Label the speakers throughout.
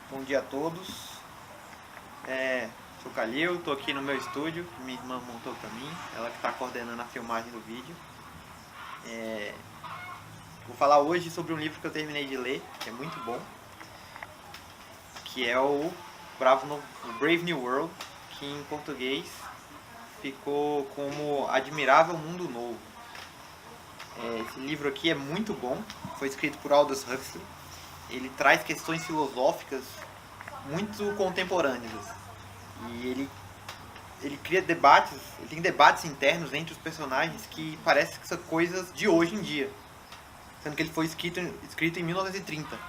Speaker 1: Bom dia a todos. Sou o Calil, estou aqui no meu estúdio, que minha irmã montou para mim, ela que está coordenando a filmagem do vídeo. Vou falar hoje sobre um livro que eu terminei de ler, que é muito bom, que é o Brave New World, que em português ficou como Admirável Mundo Novo. Esse livro aqui é muito bom, foi escrito por Aldous Huxley. Ele traz questões filosóficas muito contemporâneas. E ele cria debates, ele tem debates internos entre os personagens que parecem que são coisas de hoje em dia. Sendo que ele foi escrito em 1930.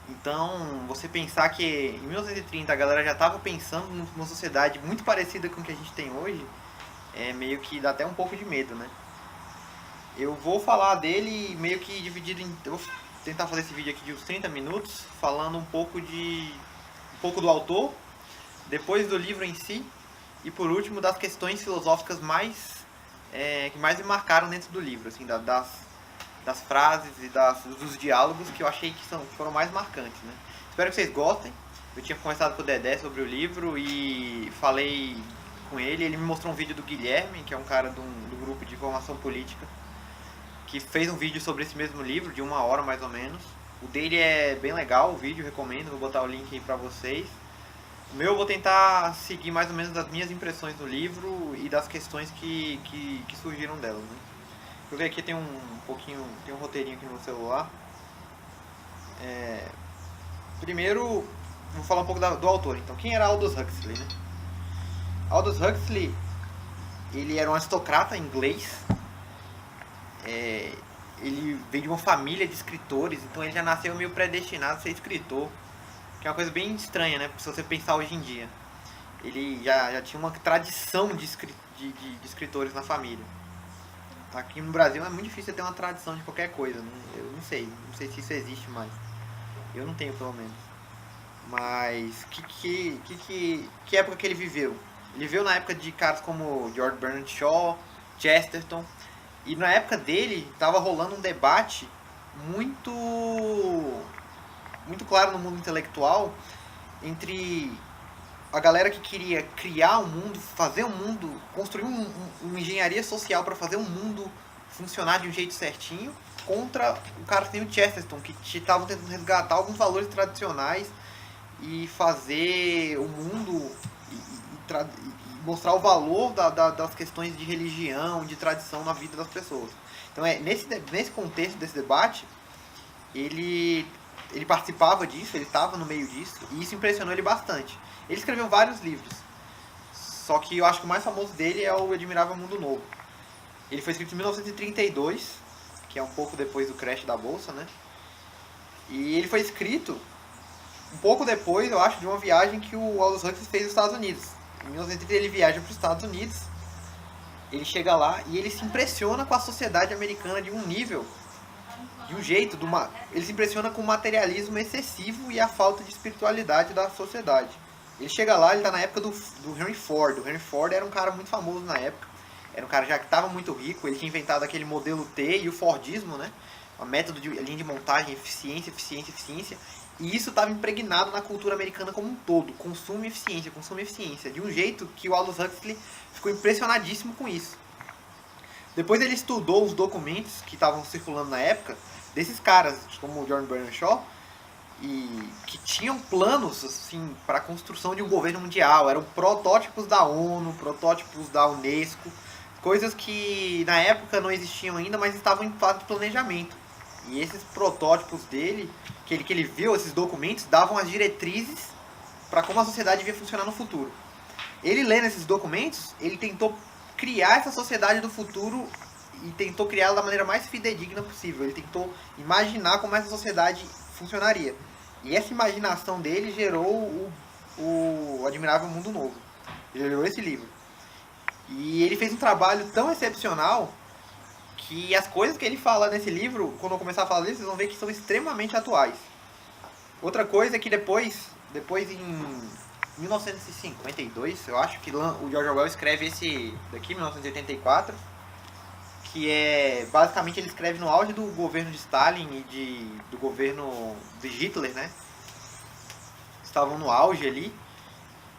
Speaker 1: Então, você pensar que em 1930 a galera já estava pensando numa sociedade muito parecida com o que a gente tem hoje, meio que dá até um pouco de medo, né? Eu vou falar dele meio que dividido em... Eu vou tentar fazer esse vídeo aqui de uns 30 minutos, falando um pouco do autor, depois do livro em si, e por último das questões filosóficas que mais me marcaram dentro do livro, assim, das frases e dos diálogos que eu achei que foram mais marcantes, né? Espero que vocês gostem. Eu tinha conversado com o Dedé sobre o livro e falei com ele. Ele me mostrou um vídeo do Guilherme, que é um cara do grupo de formação política, que fez um vídeo sobre esse mesmo livro, de 1 hora mais ou menos. O dele é bem legal, o vídeo, recomendo, vou botar o link aí pra vocês. O meu eu vou tentar seguir mais ou menos das minhas impressões do livro e das questões que surgiram dela, né? Deixa eu ver aqui, tem um roteirinho aqui no meu celular. Primeiro, vou falar um pouco do autor. Então, quem era Aldous Huxley, né? Aldous Huxley, ele era um aristocrata inglês. Ele veio de uma família de escritores, então ele já nasceu meio predestinado a ser escritor, que é uma coisa bem estranha, né? Se você pensar hoje em dia. Ele já tinha uma tradição de escritores na família. Aqui no Brasil é muito difícil ter uma tradição de qualquer coisa, né? Eu não sei se isso existe mais. Eu não tenho, pelo menos. Mas que época que ele viveu? Ele viveu na época de caras como George Bernard Shaw, Chesterton. E na época dele estava rolando um debate muito claro no mundo intelectual entre a galera que queria criar um mundo, fazer um mundo, construir uma engenharia social para fazer um mundo funcionar de um jeito certinho, contra o cara que tem o Chesterton, que estavam tentando resgatar alguns valores tradicionais e fazer o mundo e mostrar o valor das questões de religião, de tradição na vida das pessoas. Então, nesse contexto desse debate, ele participava disso, ele estava no meio disso, e isso impressionou ele bastante. Ele escreveu vários livros, só que eu acho que o mais famoso dele é o Admirável Mundo Novo. Ele foi escrito em 1932, que é um pouco depois do crash da bolsa, né? E ele foi escrito um pouco depois, eu acho, de uma viagem que o Aldous Huxley fez nos Estados Unidos. Em 1930 ele viaja para os Estados Unidos, ele chega lá e ele se impressiona com a sociedade americana de um nível, de um jeito, ele se impressiona com o materialismo excessivo e a falta de espiritualidade da sociedade. Ele chega lá, ele está na época do Henry Ford. O Henry Ford era um cara muito famoso na época, era um cara já que estava muito rico, ele tinha inventado aquele modelo T e o Fordismo, né? Um método de linha de montagem, eficiência. E isso estava impregnado na cultura americana como um todo. Consumo e eficiência. De um jeito que o Aldous Huxley ficou impressionadíssimo com isso. Depois ele estudou os documentos que estavam circulando na época, desses caras, como o George Bernard Shaw, e que tinham planos assim, para a construção de um governo mundial. Eram protótipos da ONU, protótipos da Unesco, coisas que na época não existiam ainda, mas estavam em fase de planejamento. E esses protótipos dele, que ele viu, esses documentos, davam as diretrizes para como a sociedade devia funcionar no futuro. Ele lendo esses documentos, ele tentou criar essa sociedade do futuro e tentou criá-la da maneira mais fidedigna possível. Ele tentou imaginar como essa sociedade funcionaria. E essa imaginação dele gerou o Admirável Mundo Novo. Ele gerou esse livro. E ele fez um trabalho tão excepcional que as coisas que ele fala nesse livro, quando eu começar a falar disso, vocês vão ver que são extremamente atuais. Outra coisa é que depois em 1952, eu acho que o George Orwell escreve esse daqui, 1984, que é, basicamente ele escreve no auge do governo de Stalin e do governo de Hitler, né? estavam no auge ali.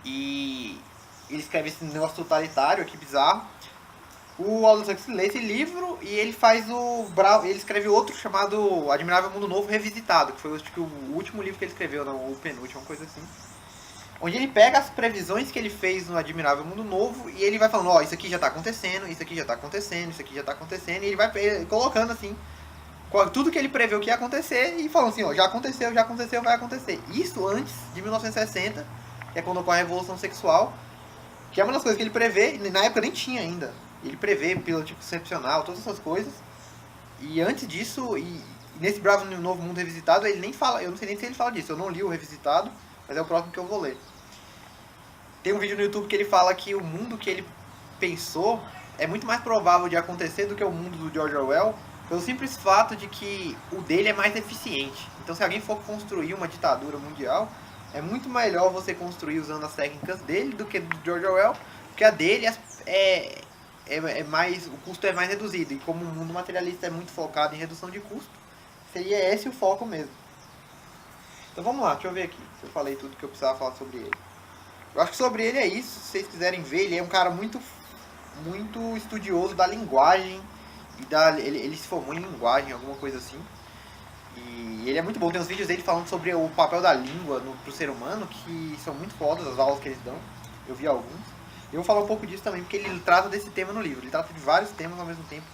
Speaker 1: E ele escreve esse negócio totalitário aqui, bizarro. O Aldous Huxley lê esse livro e ele faz ele escreve outro chamado Admirável Mundo Novo Revisitado, que foi acho que o último livro que ele escreveu, não, o penúltimo, uma coisa assim. Onde ele pega as previsões que ele fez no Admirável Mundo Novo e ele vai falando, ó, isso aqui já tá acontecendo, isso aqui já tá acontecendo, isso aqui já tá acontecendo, e ele vai colocando assim, tudo que ele preveu que ia acontecer e falando assim, ó, já aconteceu, vai acontecer. Isso antes de 1960, que é quando ocorre a Revolução Sexual, que é uma das coisas que ele prevê, e na época nem tinha ainda. Ele prevê pílula anticoncepcional, todas essas coisas. E antes disso, e nesse Bravo Novo Mundo Revisitado, ele nem fala, eu não sei nem se ele fala disso, eu não li o Revisitado, mas é o próximo que eu vou ler. Tem um vídeo no YouTube que ele fala que o mundo que ele pensou é muito mais provável de acontecer do que o mundo do George Orwell, pelo simples fato de que o dele é mais eficiente. Então se alguém for construir uma ditadura mundial, é muito melhor você construir usando as técnicas dele do que do George Orwell, porque a dele é mais, o custo é mais reduzido, e como o mundo materialista é muito focado em redução de custo, seria esse o foco mesmo. Então vamos lá, deixa eu ver aqui, se eu falei tudo que eu precisava falar sobre ele. Eu acho que sobre ele é isso, se vocês quiserem ver, ele é um cara muito estudioso da linguagem, e ele se formou em linguagem, alguma coisa assim. E ele é muito bom, tem uns vídeos dele falando sobre o papel da língua pro ser humano, que são muito fodas as aulas que eles dão, eu vi alguns. Eu vou falar um pouco disso também, porque ele trata desse tema no livro. Ele trata de vários temas ao mesmo tempo,